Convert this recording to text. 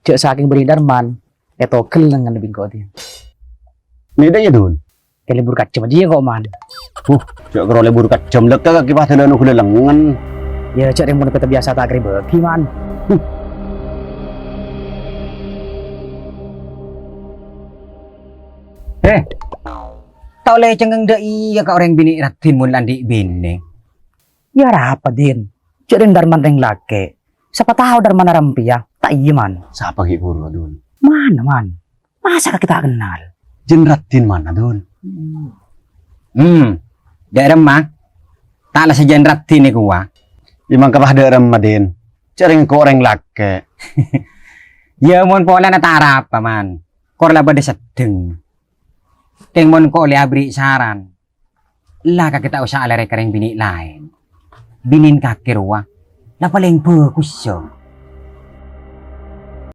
Cek saking beri darman, eto kelengan lebih kau dia. Nida ya dun. Kelibur kacem aja ya kok man. Cek kalau lebur kacam lekak kaki pas telan ukul lengan. Ya cek yang mau kita biasa tak kiri beki man. Tau le cengeng de iya ka orang bini ratin mun landi bini. Ya apa din? Cek yang darman yang laki. Siapa tahu darman rampia? Tak iya man. Siapa ki purwa dun? Mana man? Masa kita kenal? Jenratin mana dun? Daerah mah. Tak lah sejan ratin ni kuah. Imang kapah daerah madin. Cering ko orang laki. Ya mun pola na tarap paman. Kor la bade sedeng. Ting mun ko le abri saran. La ka kita usa ala rekareng bini lain. Binin ka kirwa. La paling bagus so.